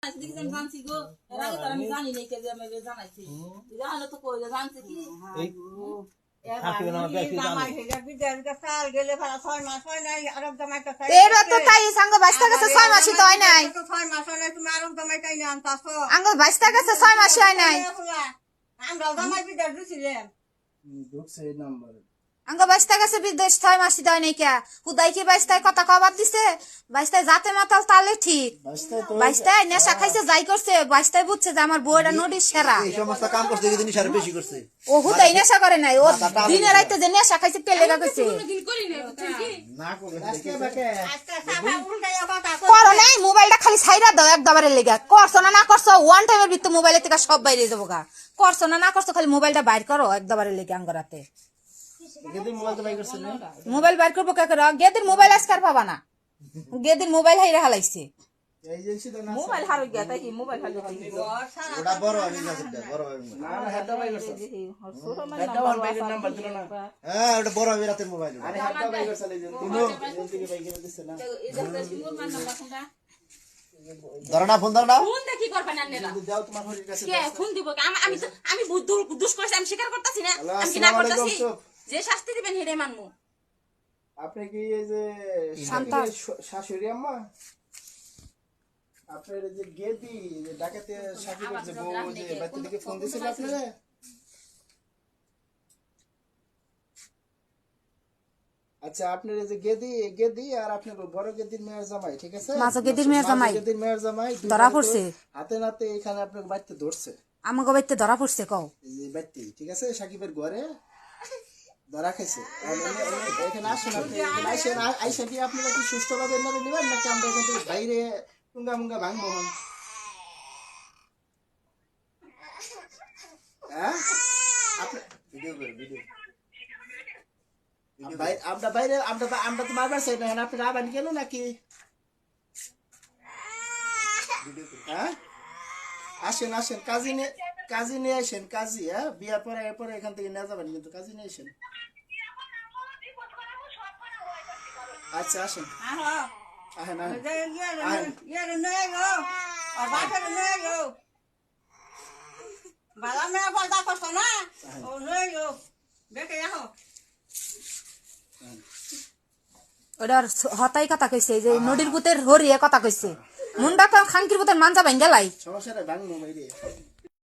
জানছি গো আগে তো আমি জানি নাই কে যে আমি জানাইছি জানো তো কই জানছে কি এরা তো তাই সাঙ্গ বাইশটা গেছে 6 মাসই তো হয় নাই 6 মাস হয় তুমি আরো জামাই তাই না আনতাছো আঙ্গ বাইশটা গেছে 6 মাসই হয় নাই আমরা জামাই বিদার দিছিলাম ঢুকছে এই নাম্বার আঙ্গ বাইশটা গেছে বিদেশ 6 মাসই হয় নাই কে হুদাই কি বাইশটায় কথা কবার দিছে বাইশটায় যাতে মাতাল তালে ঠিক বাইশটায় নেশা খাইছে যাই করছে বাইশটায় বুঝছে যে আমার বউটা নদীর সেরা এই সমস্ত কাম করতে গিয়ে জিনিস আর বেশি করছে ও হুদাই নেশা করে নাই ও দিনে রাইতে যে নেশা খাইছে কে লেগা কইছে না করলে আজকে সাবা উল্টাই কথা করো নাই মোবাইলটা খালি ছাইরা দাও একবারে লেগা করছো না করছো ওয়ান টাইমের ভিতর মোবাইলের থেকে সব বাইরে যাবো গা করছো না করছো খালি মোবাইলটা বাইর করো একবারে লেগে আঙ্গরাতে গেদিন মোবাইল তো বাই করছে না মোবাইল বাইর করবো কে করে গেদির মোবাইল আজকার পাবা না গেদির মোবাইল হাইরা হালাইছে এজেন্সি তো না মোবাইল হারো গিয়া তাই কি মোবাইল হারো ওটা বড় আমি না সেটা বড় হবে না না হেডটা বাই করছে হেডটা বাইরের নাম্বার দিল না হ্যাঁ ওটা বড় হবে রাতের মোবাইল আরে হেডটা বাই করছে এই জন্য তুমি এজেন্সি বাই করে দিছে না ধরনা ফোন ধরনা ফোন দেখি করবেন আন্নেরা যাও তোমার হরির কাছে কে ফোন দিব আমি দুষ করছি আমি স্বীকার করতেছি না আমি কি না করতেছি যে শাস্তি দিবেন হেরে মানমু আপনি কি এই যে শাশুড়ি আম্মা আপনার যে গেদি যে ডাকাতে সাকি করছে বউ যে বাচ্চা দিকে ফোন দিছিল আপনারা আচ্ছা আপনার এই যে গেদি আর আপনার বড় গেদির মেয়ের জামাই ঠিক আছে মাঝে গেদির মেয়ের জামাই ধরা পড়ছে হাতে নাতে এখানে আপনার বাচ্চা ধরছে আমাকে বাইতে ধরা পড়ছে কও এই যে বাচ্চা ঠিক আছে সাকিবের ঘরে ধরা খাইছে এখানে আসেন আপনি আইসা কি আপনারা কি সুস্থভাবে নেবেন নাকি আমরা এখান থেকে বাইরে টুঙ্গা মুঙ্গা ভাঙবো হ্যাঁ ভিডিও আমরা বাইরে আমরা তো মারবার চাই না আপনারা আবার গেল নাকি হ্যাঁ আসেন কাজী নিয়ে আসেন কাজী হ্যাঁ বিয়ার পরে এরপরে এখান থেকে নিয়ে যাবেন কিন্তু কাজী নিয়ে আসেন আচ্ছা আসেন বালা মেয়ে বলতা করছো না ও নই গো দেখে যাও ওটার হতাই কথা কইছে যে নদীর পুতের হরিয়ে কথা কইছে মুন্ডা খাঙ্কির পুতের মানজা ভাঙ্গা লাই সমস্যা নাই ভাঙবো বাইরে